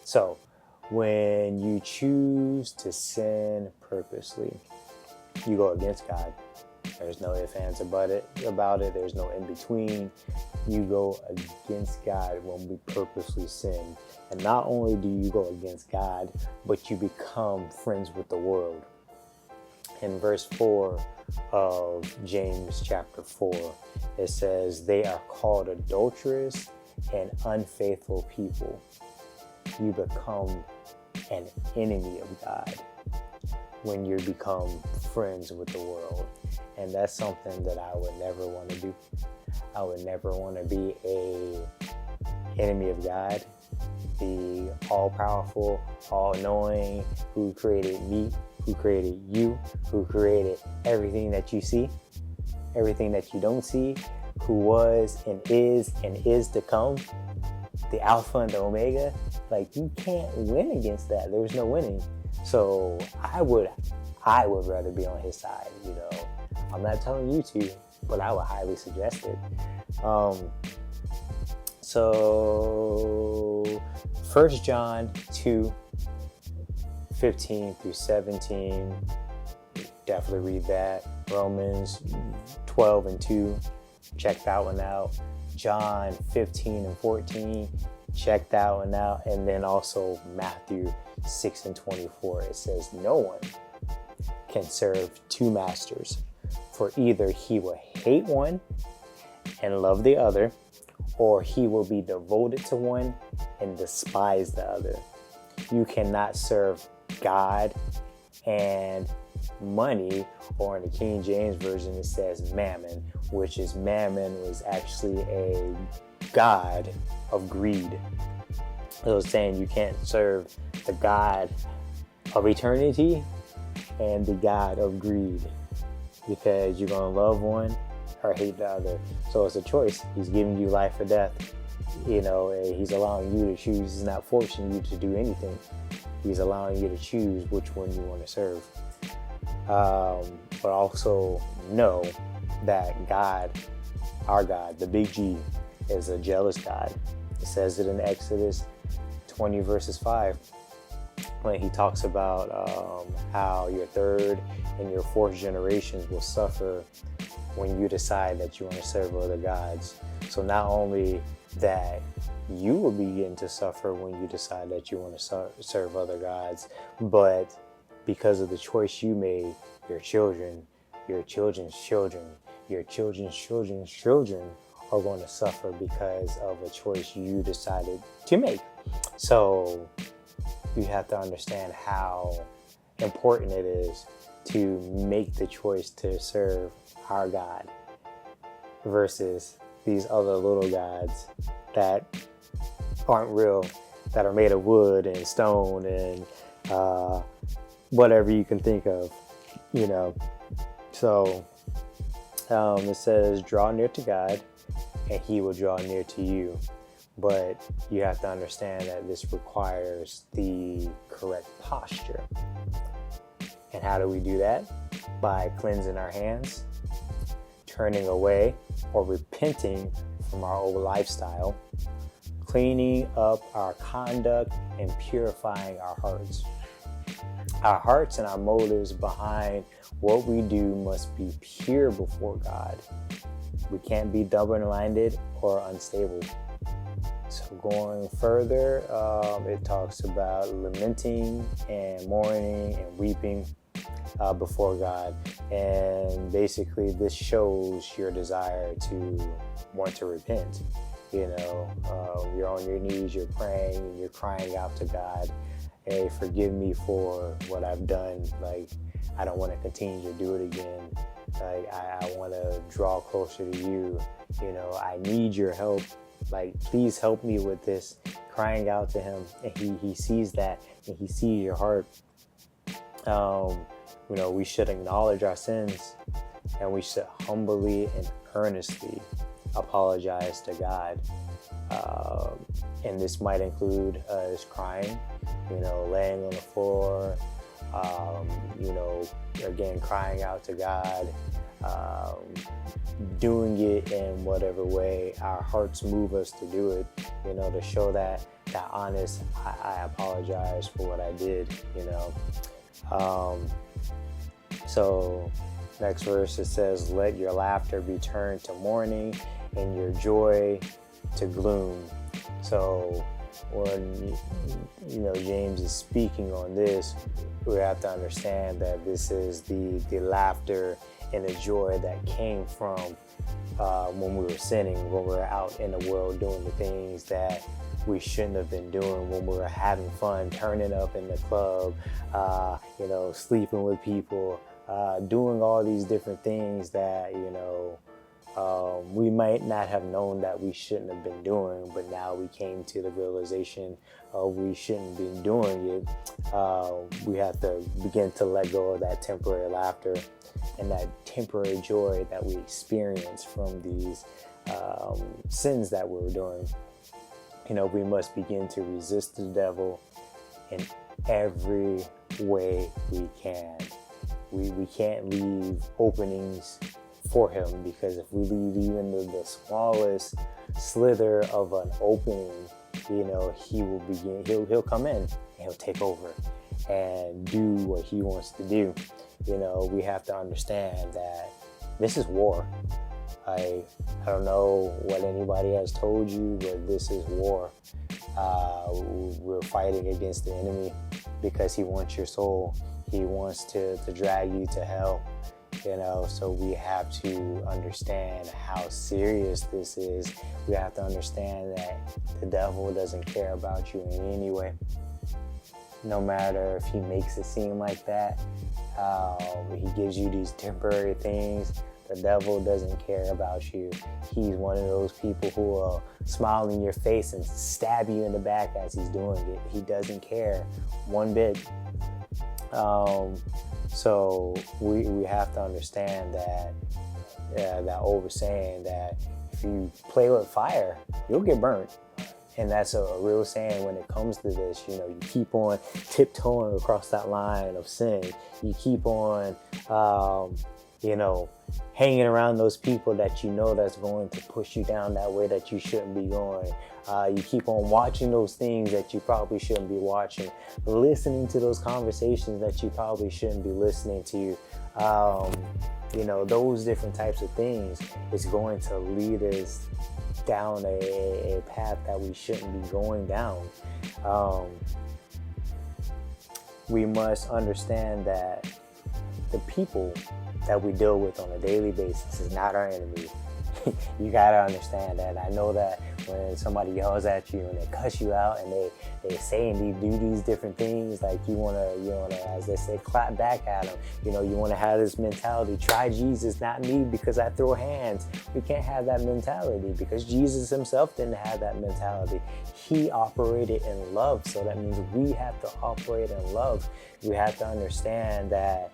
So when you choose to sin purposely, you go against God. There's no ifs, ands about it. There's no in between. You go against God when we purposely sin. And not only do you go against God, but you become friends with the world. In verse 4 of James chapter 4, it says, they are called adulterous and unfaithful people. You become an enemy of God when you become friends with the world. And that's something that I would never want to do. I would never want to be an enemy of God, the all-powerful, all-knowing, who created me, who created you, who created everything that you see, everything that you don't see, who was and is to come, the Alpha and the Omega. Like, you can't win against that. There's no winning. So I would rather be on his side, you know. I'm not telling you to, but I would highly suggest it. So 1 John 2, 15 through 17, definitely read that. Romans 12 and 2, check that one out. John 15 and 14, check that one out. And then also Matthew 6 and 24, it says, no one can serve two masters, for either he will hate one and love the other, or he will be devoted to one and despise the other. You cannot serve God and money, or in the King James Version it says mammon, which is mammon was actually a god of greed. So it's saying you can't serve the God of eternity and the God of greed, because you're going to love one or hate the other. So it's a choice. He's giving you life or death. You know, he's allowing you to choose. He's not forcing you to do anything. He's allowing you to choose which one you want to serve. But also know that God, our God, the big G, is a jealous God. It says it in Exodus 20 verses 5. When he talks about how your third and your fourth generations will suffer when you decide that you want to serve other gods. So not only that you will begin to suffer when you decide that you want to serve other gods, but because of the choice you made, your children, your children's children, your children's children's children are going to suffer because of a choice you decided to make. So you have to understand how important it is to make the choice to serve our God versus these other little gods that aren't real, that are made of wood and stone and whatever you can think of, you know. So it says, draw near to God and he will draw near to you. But you have to understand that this requires the correct posture. And how do we do that? By cleansing our hands, turning away or repenting from our old lifestyle, cleaning up our conduct, and purifying our hearts. Our hearts and our motives behind what we do must be pure before God. We can't be double-minded or unstable. So going further, it talks about lamenting and mourning and weeping before God. And basically this shows your desire to want to repent. You know, you're on your knees, you're praying, and you're crying out to God, hey, forgive me for what I've done. Like, I don't want to continue to do it again. Like, I want to draw closer to you. You know, I need your help. Like, please help me with this. Crying out to him, and he sees that, and he sees your heart. You know, we should acknowledge our sins, and we should humbly and earnestly apologize to God. And this might include us crying, you know, laying on the floor, you know, again, crying out to God, doing it in whatever way our hearts move us to do it, to show that honest, I apologize for what I did, So next verse, it says, let your laughter be turned to mourning and your joy to gloom. So when, James is speaking on this, we have to understand that this is the laughter and the joy that came from when we were sinning, when we were out in the world doing the things that we shouldn't have been doing, when we were having fun, turning up in the club, sleeping with people, doing all these different things that, we might not have known that we shouldn't have been doing, but now we came to the realization of we shouldn't be doing it. We have to begin to let go of that temporary laughter and that temporary joy that we experience from these sins that we were doing. We must begin to resist the devil in every way we can. We can't leave openings for him, because if we leave even the smallest slither of an opening, he will begin. He'll come in and he'll take over and do what he wants to do. We have to understand that this is war. I don't know what anybody has told you, but this is war. We're fighting against the enemy because he wants your soul. He wants to drag you to hell. So we have to understand how serious this is. We have to understand that the devil doesn't care about you in any way. No matter if he makes it seem like that, he gives you these temporary things. The devil doesn't care about you. He's one of those people who will smile in your face and stab you in the back as he's doing it. He doesn't care one bit. So we have to understand that that old saying that if you play with fire, you'll get burnt. And that's a real saying when it comes to this. You keep on tiptoeing across that line of sin. You keep on, hanging around those people that that's going to push you down that way that you shouldn't be going. You keep on watching those things that you probably shouldn't be watching, listening to those conversations that you probably shouldn't be listening to. Those different types of things is going to lead us down a path that we shouldn't be going down. We must understand that the people that we deal with on a daily basis is not our enemy. You gotta understand that. I know that when somebody yells at you and they cuss you out and they say and they do these different things, like you wanna, as they say, clap back at them. You wanna have this mentality, try Jesus, not me, because I throw hands. We can't have that mentality, because Jesus himself didn't have that mentality. He operated in love, so that means we have to operate in love. We have to understand that,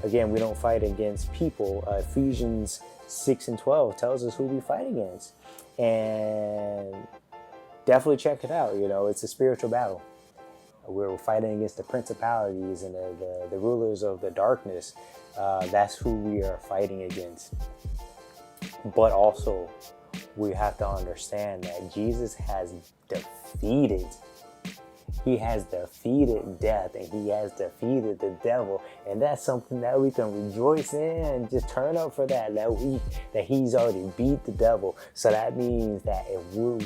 again, we don't fight against people. Ephesians 6:12 tells us who we fight against, and definitely check it out. It's a spiritual battle. We're fighting against the principalities and the rulers of the darkness. That's who we are fighting against. But also, we have to understand that Jesus has defeated. He has defeated death, and he has defeated the devil, and that's something that we can rejoice in and just turn up for that he's already beat the devil. So that means that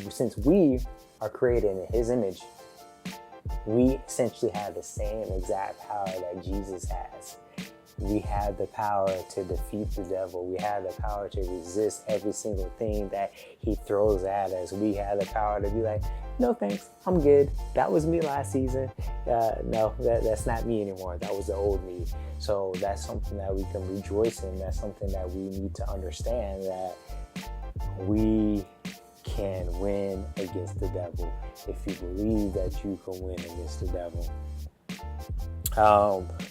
since we are created in his image, we essentially have the same exact power that Jesus has. We have the power to defeat the devil. We have the power to resist every single thing that he throws at us. We have the power to be like, no thanks, I'm good. That was me last season. No, that's not me anymore. That was the old me. So that's something that we can rejoice in. That's something that we need to understand, that we can win against the devil if you believe that you can win against the devil.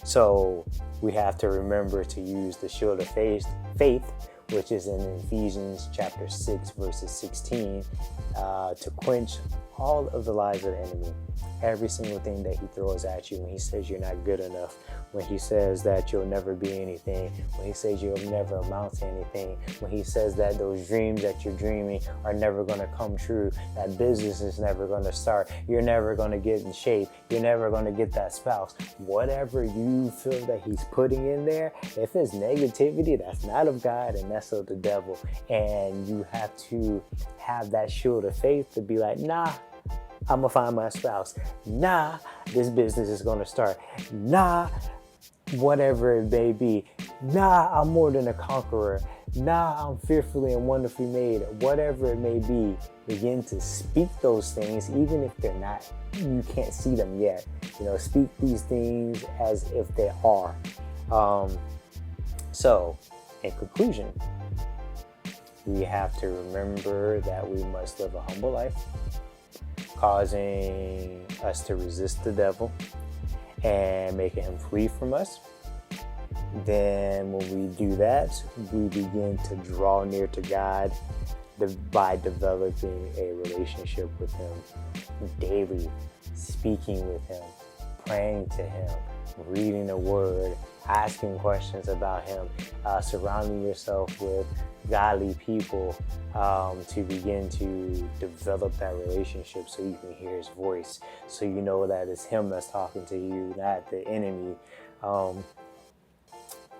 So we have to remember to use the shield of faith, which is in Ephesians chapter 6, verses 16, to quench all of the lies of the enemy. Every single thing that he throws at you, when he says you're not good enough, when he says that you'll never be anything, when he says you'll never amount to anything, when he says that those dreams that you're dreaming are never going to come true, that business is never going to start, you're never going to get in shape, you're never going to get that spouse. Whatever you feel that he's putting in there, if it's negativity, that's not of God and that's of the devil. And you have to have that shield of faith to be like, nah, I'm gonna find my spouse. Nah, this business is gonna start. Nah, whatever it may be. Nah, I'm more than a conqueror. Nah, I'm fearfully and wonderfully made. Whatever it may be, begin to speak those things, even if they're not, you can't see them yet. Speak these things as if they are. So, in conclusion, we have to remember that we must live a humble life, causing us to resist the devil and making him flee from us. Then when we do that, we begin to draw near to God by developing a relationship with him daily, speaking with him, praying to him, reading the word, asking questions about him, surrounding yourself with godly people to begin to develop that relationship so you can hear his voice, so you know that it's him that's talking to you, not the enemy.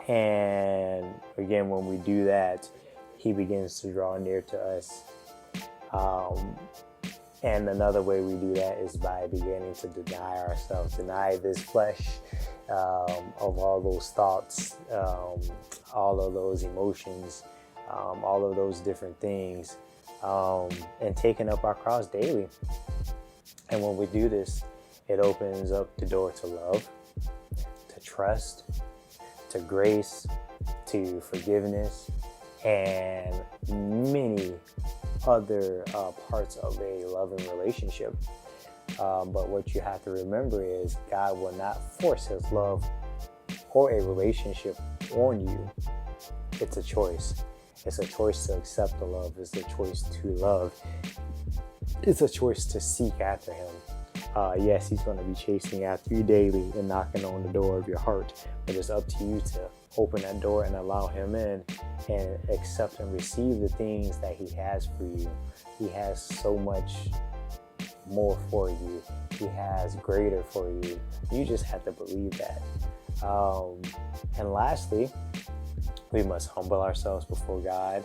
And again, when we do that, he begins to draw near to us. And another way we do that is by beginning to deny ourselves, deny this flesh of all those thoughts, all of those emotions, all of those different things, and taking up our cross daily. And when we do this, it opens up the door to love, to trust, to grace, to forgiveness, and many other parts of a loving relationship. But what you have to remember is God will not force his love or a relationship on you. It's a choice. It's a choice to accept the love. It's a choice to love. It's a choice to seek after him. Yes, he's going to be chasing after you daily and knocking on the door of your heart. But it's up to you to open that door and allow him in and accept and receive the things that he has for you. He has so much more for you. He has greater for you. You just have to believe that. And lastly, we must humble ourselves before God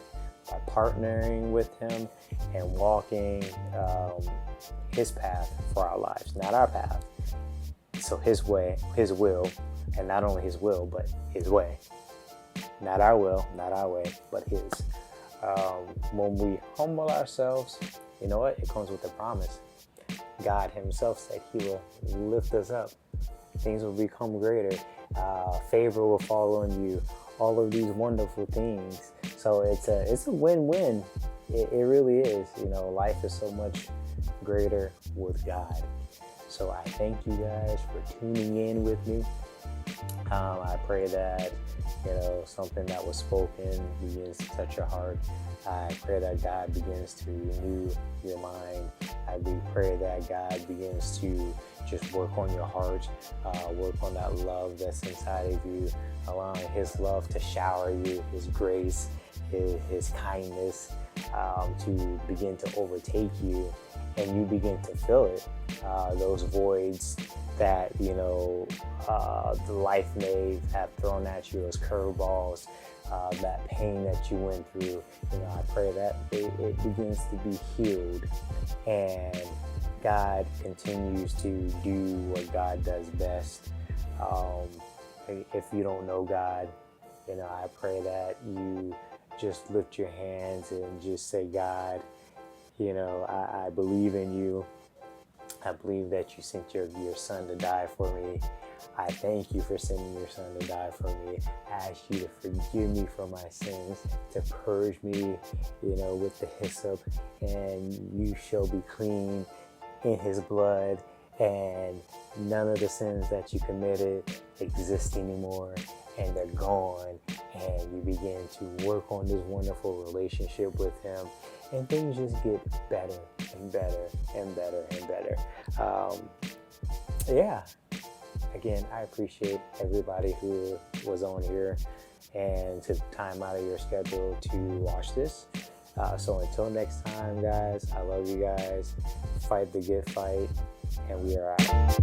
by partnering with him and walking his path for our lives, not our path. So his way, his will, and not only his will, but his way. Not our will, not our way, but his. When we humble ourselves, you know what? It comes with a promise. God himself said he will lift us up. Things will become greater. Favor will fall on you. All of these wonderful things. So it's a win-win. It really is. Life is so much greater with God. So I thank you guys for tuning in with me. I pray that something that was spoken begins to touch your heart. I pray that God begins to renew your mind. I pray that God begins to just work on your heart, work on that love that's inside of you, allowing his love to shower you, his grace, his kindness to begin to overtake you, and you begin to feel it. Those voids that the life may have thrown at you as curveballs, that pain that you went through, I pray that it begins to be healed, and God continues to do what God does best. If you don't know God, I pray that you just lift your hands and just say, God, I believe in you. I believe that you sent your son to die for me. I thank you for sending your son to die for me. I ask you to forgive me for my sins, to purge me, with the hyssop, and you shall be clean in his blood, and none of the sins that you committed exist anymore. and they're gone, and you begin to work on this wonderful relationship with him, and things just get better and better and better and better. Yeah. Again, I appreciate everybody who was on here and took time out of your schedule to watch this. So until next time, guys, I love you guys. Fight the good fight, and we are out.